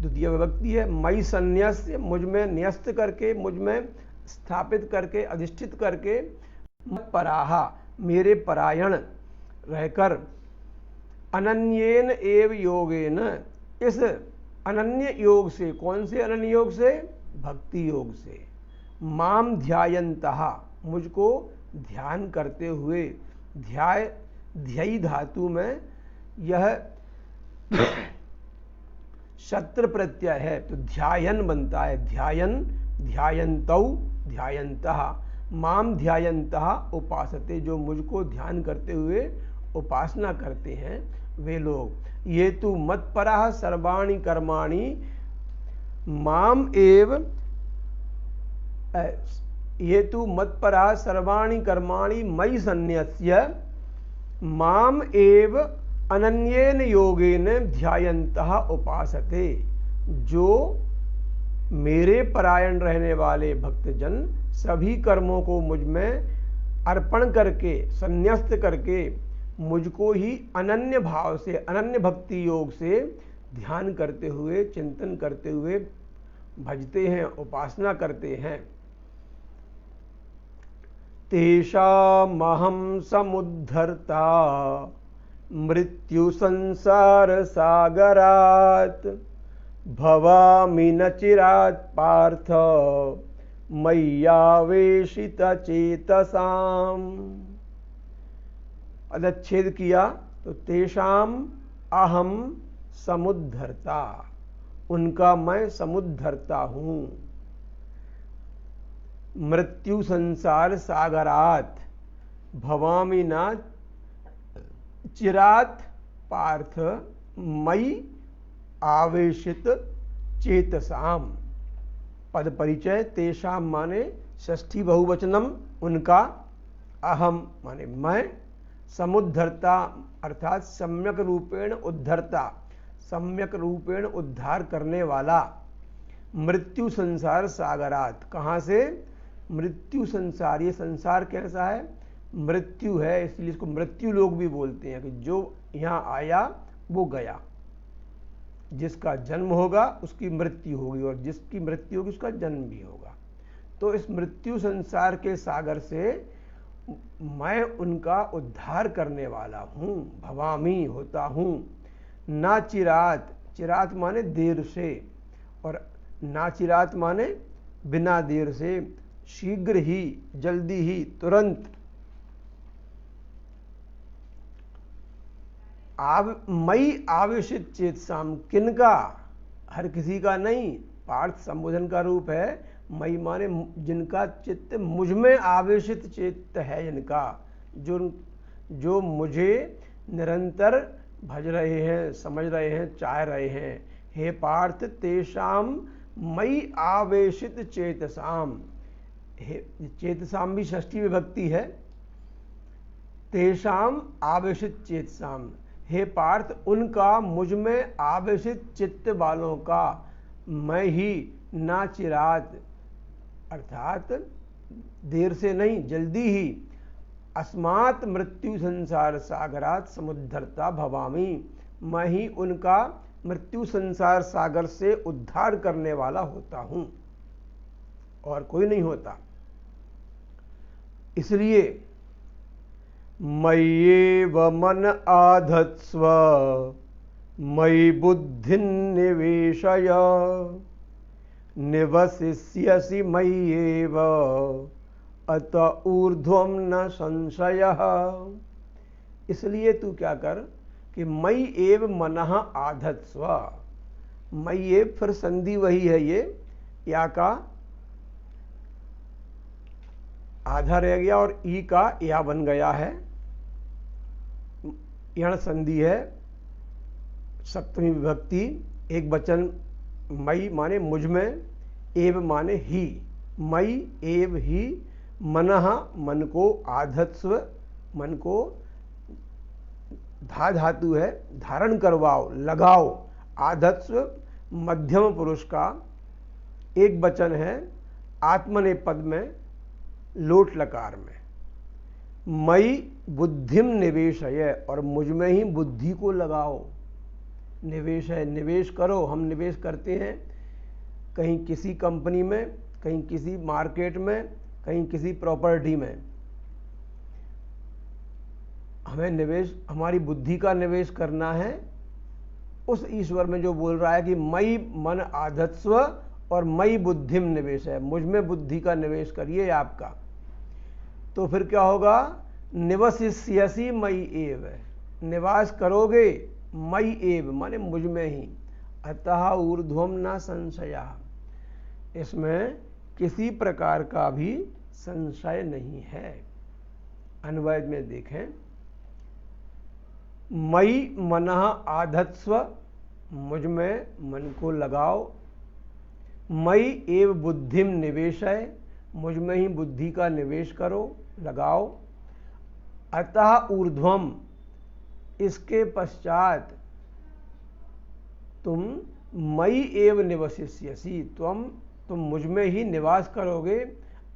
द्वितीय विभक्ति है, मयि सन्न्यस्य मुझ में न्यस्त करके, मुझ में स्थापित करके, अधिष्ठित करके, मत्पराः मेरे परायण रहकर, अनन्येन एव योगेन इस अनन्य योग से, कौन से अनन्य योग से? भक्ति योग से, माम ध्यायन्तः मुझको ध्यान करते हुए, ध्ययी धातु में यह शत्र प्रत्यय है तो ध्यायन बनता है। ध्यायन, ध्यायन्तौ, ध्यायन्तः, माम ध्यायन्तः उपासते, जो मुझको ध्यान करते हुए उपासना करते हैं वे लोग। ये तु मत्पराः सर्वाणि कर्माणि माम एव, ये तु मत्पराः सर्वाणि कर्माणि मयि सन्न्यस्य माम एव अनन्येन योगेन ध्यायन्तः उपासते। जो मेरे परायण रहने वाले भक्तजन सभी कर्मों को मुझ में अर्पण करके, संन्यस्त करके, मुझको ही अनन्य भाव से, अनन्य भक्ति योग से ध्यान करते हुए, चिंतन करते हुए भजते हैं, उपासना करते हैं। तेषामहं समुद्धर्ता मृत्यु संसार सागरात् भवामि न चिरात् पार्थ मय्यावेशित चेतसाम। अदच्छेद किया तो तेषाम अहम समुद्धर्ता, उनका मैं समुद्धरता हूं। मृत्यु संसार सागरात भवामि न चिरात पार्थ मयि आवेशित चेतसाम। पद परिचय। तेषाम माने षष्ठी बहुवचनम, उनका, अहम माने मैं, समुद्धरता अर्थात सम्यक रूपेण उद्धरता, सम्यक रूपेण उद्धार करने वाला। मृत्यु संसार सागरात, कहाँ से? मृत्यु संसार। ये संसार कैसा है? मृत्यु है, इसलिए इसको मृत्यु लोग भी बोलते हैं कि जो यहाँ आया वो गया। जिसका जन्म होगा उसकी मृत्यु होगी और जिसकी मृत्यु होगी उसका जन्म भी होगा। तो इस मृत्यु संसार के सागर से मैं उनका उद्धार करने वाला हूँ। भवामी होता हूँ। ना चिरात, चिरात माने देर से, और ना चिरात माने बिना देर से, शीघ्र ही, जल्दी ही, तुरंत। मई आवेशित चेतसाम, किनका? हर किसी का नहीं, पार्थ संबोधन का रूप है। मई माने जिनका चित्त मुझ में आवेशित चित्त है, जिनका जो मुझे निरंतर भज रहे हैं, समझ रहे हैं, चाह रहे हैं। हे पार्थ तेषाम मई आवेशित चेतसाम, हे चेतसाम भी षष्ठी विभक्ति है। तेषाम आवेशित चेतसाम, हे पार्थ उनका मुझ में आवेशित चित्त वालों का मैं ही ना चिरात, अर्थात देर से नहीं, जल्दी ही, अस्मात् मृत्यु संसार सागरात समुद्धरता भवामी, मैं ही उनका मृत्यु संसार सागर से उद्धार करने वाला होता हूं, और कोई नहीं होता। इसलिए मय्येव मन आधत्स्व मयि बुद्धि निवेशय निवसिष्यसि मय्येव अत ऊर्ध्वं न संशयः। इसलिए तू क्या कर कि मयि एव मनः आधत्स्व, मयि एव फिर संधि वही है, ये या का आधा रह गया और ई का या बन गया है, यण संधि है, सप्तमी विभक्ति, एक वचन। मई माने मुझ में, एव माने ही, मई एव ही, मनः मन को, आधत्स्व मन को, धा धातु है, धारण करवाओ, लगाओ। आधत्स्व मध्यम पुरुष का एक वचन है, आत्मनेपद में, लोट लकार में। मई बुद्धिम निवेशय, और मुझ में ही बुद्धि को लगाओ। निवेश है, निवेश करो। हम निवेश करते हैं कहीं किसी कंपनी में, कहीं किसी मार्केट में, कहीं किसी प्रॉपर्टी में। हमें निवेश, हमारी बुद्धि का निवेश करना है उस ईश्वर में जो बोल रहा है कि मई मन आधत्स्व और मई बुद्धिम निवेश है, मुझ में बुद्धि का निवेश करिए आपका। तो फिर क्या होगा? निवसिष्यसि मयि एव, निवास करोगे मयि एव माने मुझ में ही। अतः ऊर्ध्वम न संशयः, इसमें किसी प्रकार का भी संशय नहीं है। अन्वय में देखें, मयि मनः आधत्स्व, मुझ में मन को लगाओ। मयि एव बुद्धिम निवेशय, मुझ में ही बुद्धि का निवेश करो, लगाओ। अतः ऊर्ध्वम, इसके पश्चात तुम मयि एव निवसिष्यसि, तुम मुझ में ही निवास करोगे।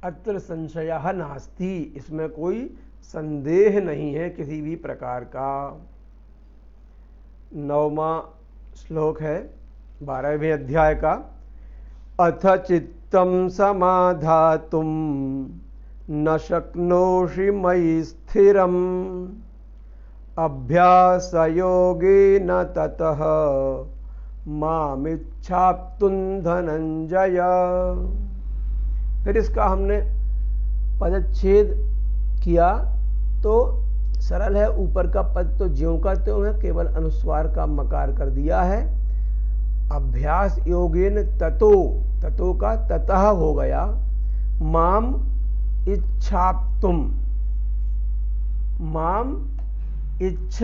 अत्र संशयः नास्ति, इसमें कोई संदेह नहीं है किसी भी प्रकार का। 9वां श्लोक है 12वें अध्याय का। अथ चित्तं समाधातुं न शक्नोषि मयि स्थिरम् अभ्यासयोगेन ततः मामिच्छाप्तुं धनंजय। फिर इसका हमने पदच्छेद किया तो सरल है, ऊपर का पद तो ज्यों का त्यों है, केवल अनुस्वार का मकार कर दिया है। अभ्यास योगेन ततो, ततो का ततः हो गया। माम इच्छाप्तुम, माम इच्छ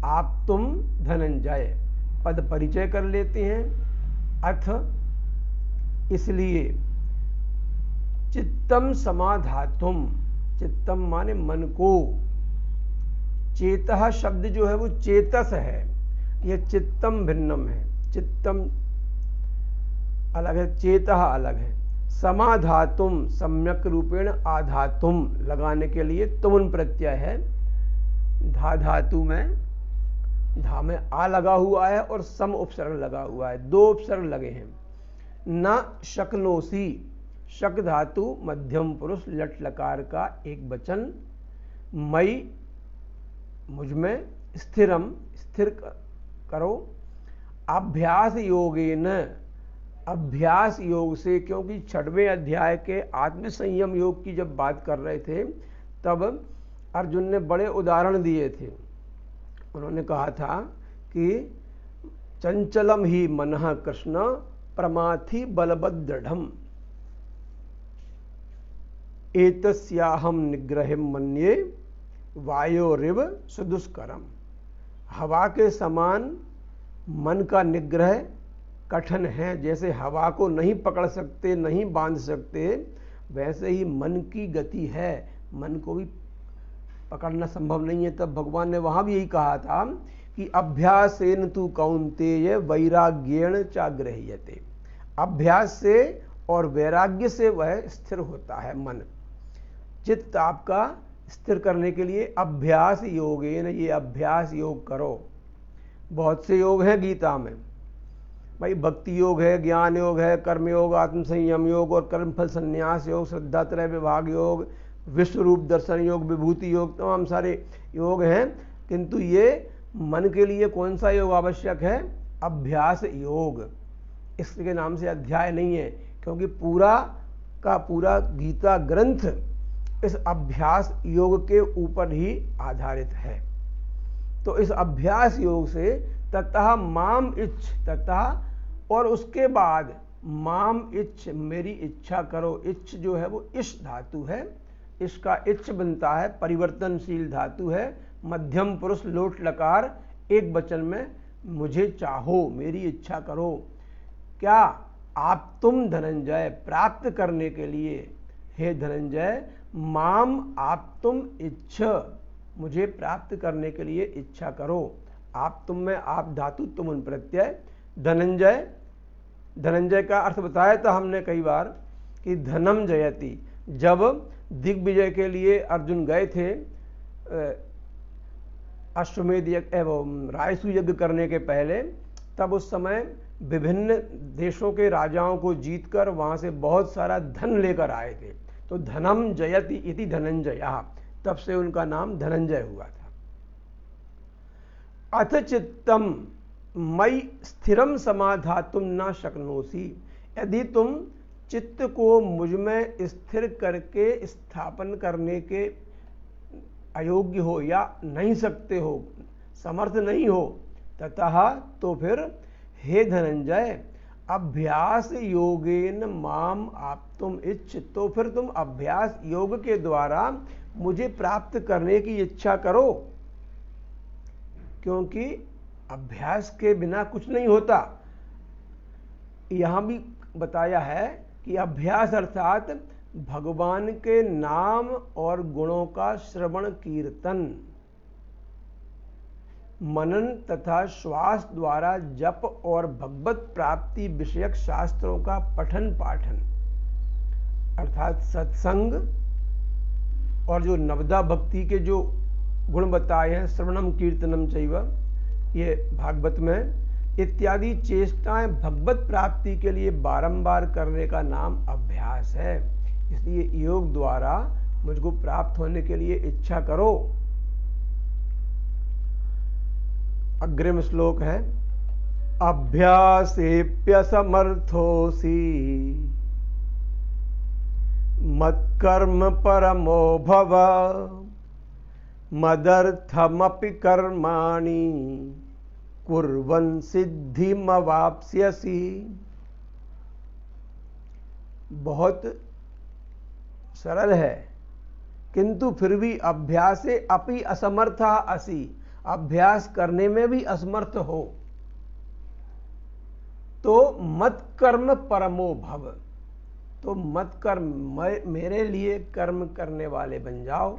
आप्तुम धनंजय, पद परिचय कर लेते हैं। अथ, इसलिए, चित्तम समाधातुम, चित्तम माने मन को, चेतः शब्द जो है वो चेतस है, यह चित्तम भिन्नम है, चित्तम अलग है, चेतः अलग है। समाधातुम, सम्यक रूपेण आधातुम, लगाने के लिए तुम प्रत्यय है। धा धातु में, धा में आ लगा हुआ है और सम उपसर्ग लगा हुआ है, दो उपसर्ग लगे हैं। न शक्नोसी, शक धातु मध्यम पुरुष लट लकार का एक वचन, मई मुझमें, स्थिरम स्थिर करो, अभ्यास योगेन अभ्यास योग से, क्योंकि 6वें अध्याय के आत्म संयम योग की जब बात कर रहे थे तब अर्जुन ने बड़े उदाहरण दिए थे। उन्होंने कहा था कि चंचलम ही मनः कृष्ण प्रमाथि बलबद्दृढ़म् एतस्याहम निग्रहिम मन्ये वायोरिव सुदुष्करम। हवा के समान मन का निग्रह कठिन है। जैसे हवा को नहीं पकड़ सकते, नहीं बांध सकते, वैसे ही मन की गति है, मन को भी पकड़ना संभव नहीं है। तब भगवान ने वहां भी यही कहा था कि अभ्यासेन तु कौन्तेय वैराग्येण चाग्रह्यते। अभ्यास से और वैराग्य से वह स्थिर होता है मन। चित्त आपका स्थिर करने के लिए अभ्यास योगेन, ये अभ्यास योग करो। बहुत से योग हैं गीता में भाई, भक्ति योग है, ज्ञान योग है, कर्म योग, आत्म संयम योग और कर्मफल संन्यास योग, श्रद्धा त्रय विभाग योग, विश्व रूप दर्शन योग, विभूति योग, तमाम सारे योग हैं। किंतु ये मन के लिए कौन सा योग आवश्यक है? अभ्यास योग। इसके नाम से अध्याय नहीं है, क्योंकि पूरा का पूरा गीता ग्रंथ इस अभ्यास योग के ऊपर ही आधारित है। तो इस अभ्यास योग से ततः माम इच्छ, ततः और उसके बाद माम इच्छ, मेरी इच्छा करो। इच्छ जो है वो इश धातु है, इसका इच्छ बनता है, परिवर्तनशील धातु है, मध्यम पुरुष लोट लकार एक वचन में, मुझे चाहो, मेरी इच्छा करो। क्या? आप तुम धनंजय प्राप्त करने के लिए, हे धनंजय, माम आप तुम इच्छ, मुझे प्राप्त करने के लिए इच्छा करो। आप तुम में आप धातु, तुम उन प्रत्यय, धनंजय। धनंजय का अर्थ बताया था हमने कई बार कि धनम जयति। जब दिग्विजय के लिए अर्जुन गए थे अश्वमेध यज्ञ एवं रायसु यज्ञ करने के पहले, तब उस समय विभिन्न देशों के राजाओं को जीतकर वहां से बहुत सारा धन लेकर आए थे। तो धनम जयति इति धनंजयः, तब से उनका नाम धनंजय हुआ था। अथ चित्तम मयि स्थिरम समाधातुम न शक्नोसी। यदि तुम चित्त को मुझ में स्थिर करके स्थापन करने के अयोग्य हो या नहीं सकते हो, समर्थ नहीं हो, ततः तो फिर हे धनंजय अभ्यास योगेन माम आप तुम इच्छ, तो फिर तुम अभ्यास योग के द्वारा मुझे प्राप्त करने की इच्छा करो। क्योंकि अभ्यास के बिना कुछ नहीं होता। यहां भी बताया है कि अभ्यास अर्थात भगवान के नाम और गुणों का श्रवण कीर्तन, मनन तथा श्वास द्वारा जप और भगवत प्राप्ति विषयक शास्त्रों का पठन पाठन, अर्थात सत्संग, और जो नवदा भक्ति के जो गुण बताए हैं, श्रवणम कीर्तनम चैव, ये भागवत में, इत्यादि चेष्टाएं भगवत प्राप्ति के लिए बारंबार करने का नाम अभ्यास है। इसलिए योग द्वारा मुझको प्राप्त होने के लिए इच्छा करो। अग्रिम श्लोक है, अभ्यासेप्यसमर्थोऽसि मत्कर्म परमो भव मदर्थमपि कर्माणि कुर्वन् सिद्धिमवाप्स्यसि। बहुत सरल है, किंतु फिर भी अभ्यासे अपि असमर्था असि, अभ्यास करने में भी असमर्थ हो तो मत कर्म परमो भव, तो मत कर्म, मेरे लिए कर्म करने वाले बन जाओ।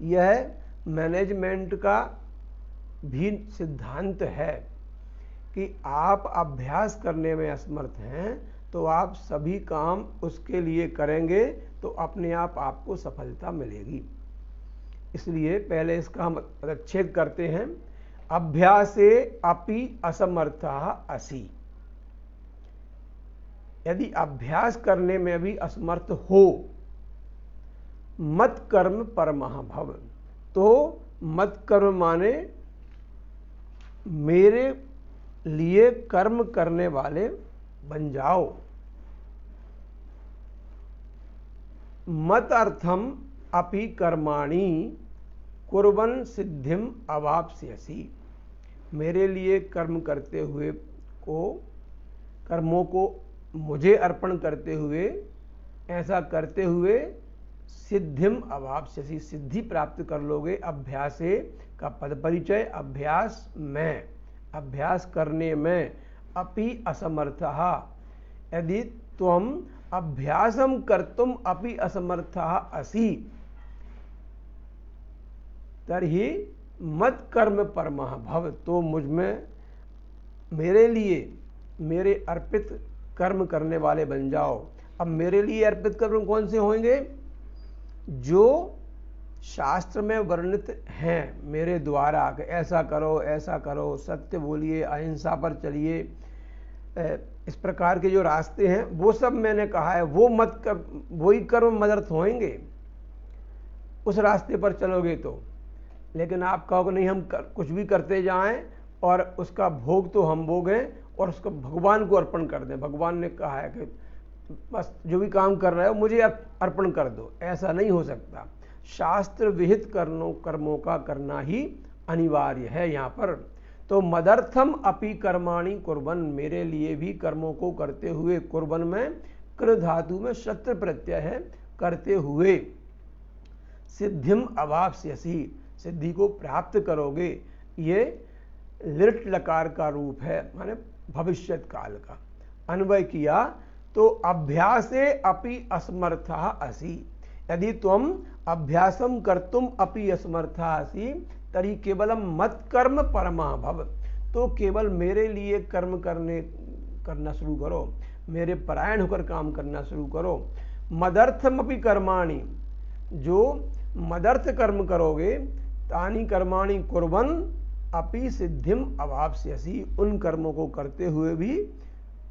यह मैनेजमेंट का भी सिद्धांत है कि आप अभ्यास करने में असमर्थ हैं तो आप सभी काम उसके लिए करेंगे तो अपने आप आपको सफलता मिलेगी। इसलिए पहले इसका हम पदच्छेद करते हैं। अभ्यासे अपि असमर्थः असि। यदि अभ्यास करने में भी असमर्थ हो, मत कर्म परमः भव। तो मत कर्म माने मेरे लिए कर्म करने वाले बन जाओ। मत अर्थम अपि कर्माणि कुर्वन् सिद्धिम अवाप्स्यसि। मेरे लिए कर्म करते हुए कर्मों को मुझे अर्पण करते हुए, ऐसा करते हुए सिद्धिम अवाप्स्यसि, सिद्धि प्राप्त कर लोगे। अभ्यासे का पद परिचय, अभ्यास में, अभ्यास करने में, अपि असमर्थः, यदि त्वम अभ्यासम कर्तुम अपि असमर्थः असि तर्हि मत कर्म परमः भव। तो मुझ में, मेरे लिए, मेरे अर्पित कर्म करने वाले बन जाओ। अब मेरे लिए अर्पित कर्म कौन से होंगे? जो शास्त्र में वर्णित हैं मेरे द्वारा, कि ऐसा करो, ऐसा करो, सत्य बोलिए, अहिंसा पर चलिए, इस प्रकार के जो रास्ते हैं वो सब मैंने कहा है, वही कर्म मदर्थ होंगे उस रास्ते पर चलोगे तो। लेकिन आप कहोगे नहीं, हम कुछ भी करते जाएं और उसका भोग तो हम भोगें और उसको भगवान को अर्पण कर दें। भगवान ने कहा है कि बस जो भी काम कर रहे हो मुझे अर्पण कर दो, ऐसा नहीं हो सकता। शास्त्र विहित कर्मों का करना ही अनिवार्य है यहाँ पर। तो मदर्थम अपि कर्माणि कुर्वन्, मेरे लिए भी कर्मों को करते हुए, कुर्वन् में कृ धातु में शत्र प्रत्यय है, करते हुए, सिद्धिम अवाप्स्यसि, सिद्धि को प्राप्त करोगे। ये लिट लकार का रूप है, माने भविष्यत काल का। अन्वय किया तो अभ्यासे अपि असमर्थः असि, यदि तुम अभ्यासम कर्तुम अपि असमर्थः असि तरी केवलम मत कर्म परमः भव। तो केवल मेरे लिए कर्म करना शुरू करो, मेरे परायण होकर काम करना शुरू करो। मदर्थम अपि कर्माणि, जो मदर्थ कर्म करोगे, तानि कर्माणि कुर्वन् अपि सिद्धिम अवाप्स्यसि, उन कर्मों को करते हुए भी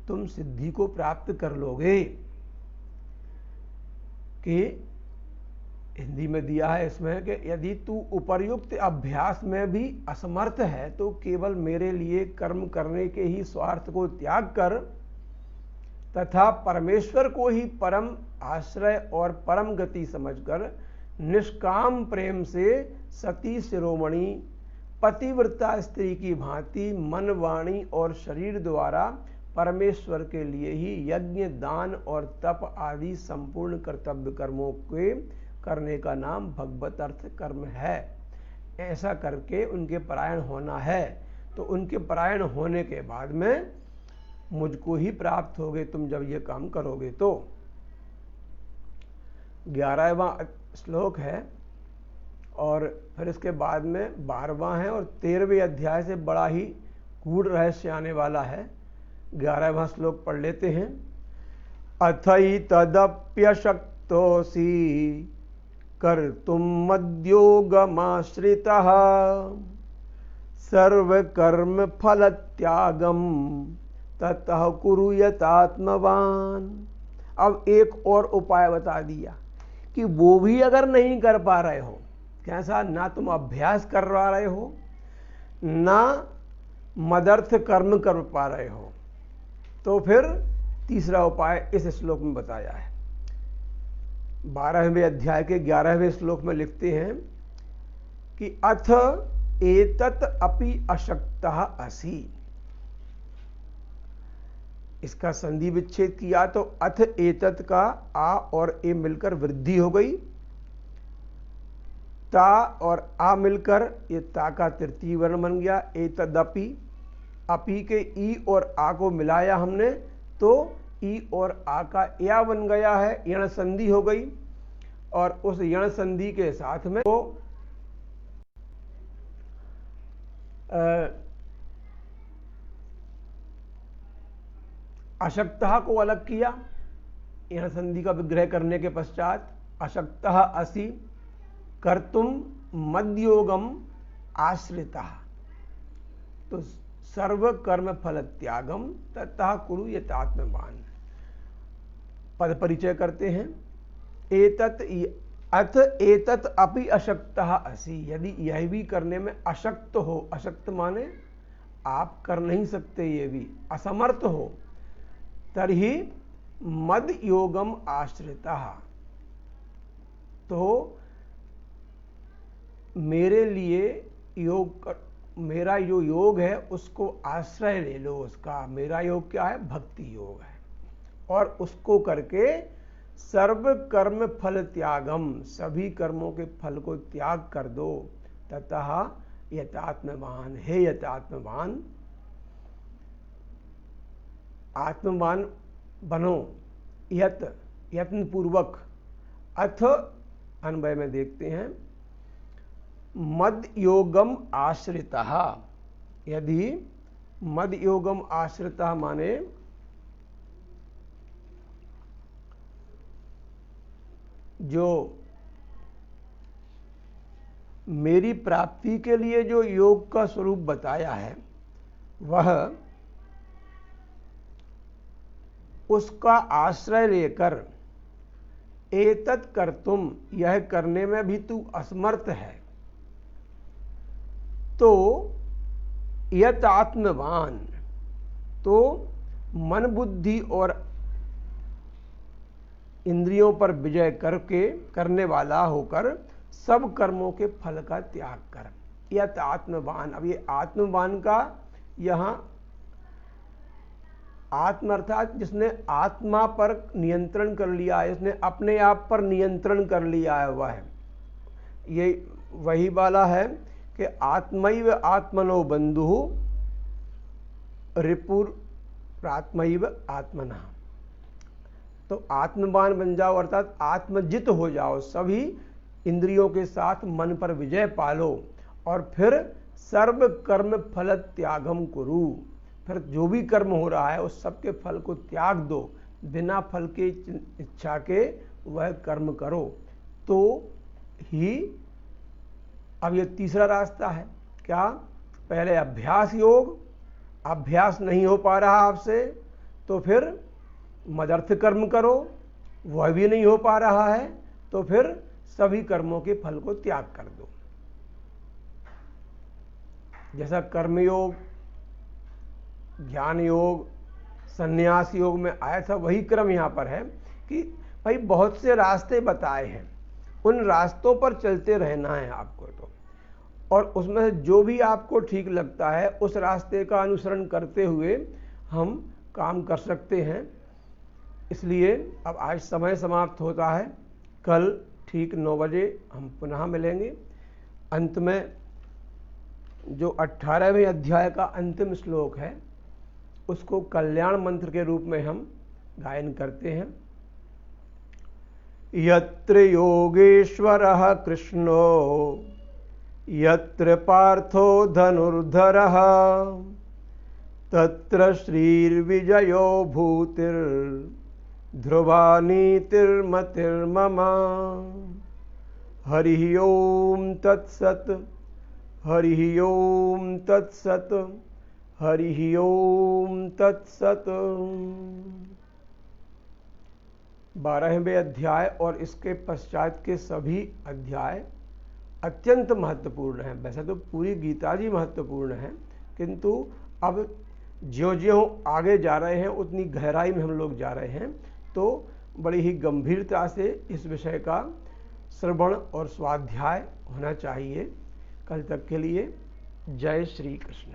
तुम सिद्धि को प्राप्त कर लोगे। कि हिंदी में दिया है इसमें कि यदि तू उपर्युक्त अभ्यास में भी असमर्थ है तो केवल मेरे लिए कर्म करने के ही स्वार्थ को त्याग कर तथा परमेश्वर को ही परम आश्रय और परम गति समझकर निष्काम प्रेम से सती शिरोमणि पतिव्रता स्त्री की भांति मन, वाणी और शरीर द्वारा परमेश्वर के लिए ही यज्ञ, दान और तप आदि संपूर्ण कर्तव्य कर्मों के करने का नाम भगवत अर्थ कर्म है। ऐसा करके उनके परायण होना है। तो उनके परायण होने के बाद में मुझको ही प्राप्त होगे तुम जब ये काम करोगे। तो 11वां श्लोक है और फिर इसके बाद में 12वां है और 13वें अध्याय से बड़ा ही गूढ़ रहस्य आने वाला है। 11वां श्लोक पढ़ लेते हैं। अथई तदप्यशक्तोऽसि कर्तुं मद्योगमाश्रितः सर्वकर्म फलत्यागम ततः कुरु यतात्मवान। अब एक और उपाय बता दिया कि वो भी अगर नहीं कर पा रहे हो, कैसा, ना तुम अभ्यास कर रहे हो ना मदर्थ कर्म कर पा रहे हो, तो फिर तीसरा उपाय इस श्लोक में बताया है। 12वें अध्याय के 11वें श्लोक में लिखते हैं कि अथ एतत् अपि अशक्तः असि। इसका संधि विच्छेद किया तो अथ एतत् का आ और ए मिलकर वृद्धि हो गई, ता और आ मिलकर ये ता का तृतीय वर्ण बन गया। एतदपि, अपि के ई और आ को मिलाया हमने तो ई और आ का या बन गया है, यण संधि हो गई। और उस यण संधि के साथ में वो अशक्तः को अलग किया। यण संधि का विग्रह करने के पश्चात अशक्तः असि कर्तुम मद्योगम आश्रितः, तो सर्व कर्म फल त्यागम ततः कुरु यतात्मवान। पद परिचय करते हैं। अथ एतत् अपि अशक्तः असि, यदि यह भी करने में अशक्त हो, अशक्त माने आप कर नहीं सकते, ये भी असमर्थ हो, तर्हि मद योगम आश्रितः, तो मेरे लिए मेरा जो योग है उसको आश्रय ले लो उसका। मेरा योग क्या है? भक्ति योग है। और उसको करके सर्व कर्म फल त्यागम, सभी कर्मों के फल को त्याग कर दो। ततः यतात्मवान, हे यतात्मवान, आत्मवान बनो, यत्न पूर्वक। अथ अन्वय में देखते हैं, मद योगम आश्रितः, यदि मद योगम आश्रितः माने जो मेरी प्राप्ति के लिए जो योग का स्वरूप बताया है वह उसका आश्रय लेकर एतत् कर्तुम, यह करने में भी तू असमर्थ है, तो यत आत्मवान, तो मन बुद्धि और इंद्रियों पर विजय करने वाला होकर सब कर्मों के फल का त्याग कर। यत आत्मवान, अब ये आत्मवान का यहाँ आत्म अर्थात जिसने आत्मा पर नियंत्रण कर लिया है, इसने अपने आप पर नियंत्रण कर लिया है, वह है ये वही वाला है कि आत्मैव आत्मनो बंधु रिपुर आत्मैव आत्मना। तो आत्मवान बन जाओ अर्थात आत्मजित हो जाओ, सभी इंद्रियों के साथ मन पर विजय पालो, और फिर सर्व कर्म फल त्यागम कुरु, फिर जो भी कर्म हो रहा है उस सब के फल को त्याग दो, बिना फल की इच्छा के वह कर्म करो। तो ही अब ये तीसरा रास्ता है, क्या? पहले अभ्यास योग, अभ्यास नहीं हो पा रहा आपसे, तो फिर मदर्थ कर्म करो, वह भी नहीं हो पा रहा है, तो फिर सभी कर्मों के फल को त्याग कर दो। जैसा कर्मयोग, ज्ञान योग, संन्यास योग में आया था, वही क्रम यहाँ पर है कि भाई बहुत से रास्ते बताए हैं, उन रास्तों पर चलते रहना है आपको, तो और उसमें से जो भी आपको ठीक लगता है उस रास्ते का अनुसरण करते हुए हम काम कर सकते हैं। इसलिए अब आज समय समाप्त होता है, कल ठीक 9 बजे हम पुनः मिलेंगे। अंत में जो 18वें अध्याय का अंतिम श्लोक है उसको कल्याण मंत्र के रूप में हम गायन करते हैं। यत्र योगेश्वरः कृष्णो यत्र पार्थो धनुर्धरः तत्र श्रीर्विजयो भूतिर्ध्रुवा नीतिर्मतिर्मम। हरिः ओम तत्सत्, हरिः ओम तत्सत्, हरिः ओम तत्सत्। 12वें अध्याय और इसके पश्चात के सभी अध्याय अत्यंत महत्वपूर्ण हैं। वैसे तो पूरी गीता जी महत्वपूर्ण है, किंतु अब ज्यों-ज्यों आगे जा रहे हैं उतनी गहराई में हम लोग जा रहे हैं, तो बड़ी ही गंभीरता से इस विषय का श्रवण और स्वाध्याय होना चाहिए। कल तक के लिए जय श्री कृष्ण।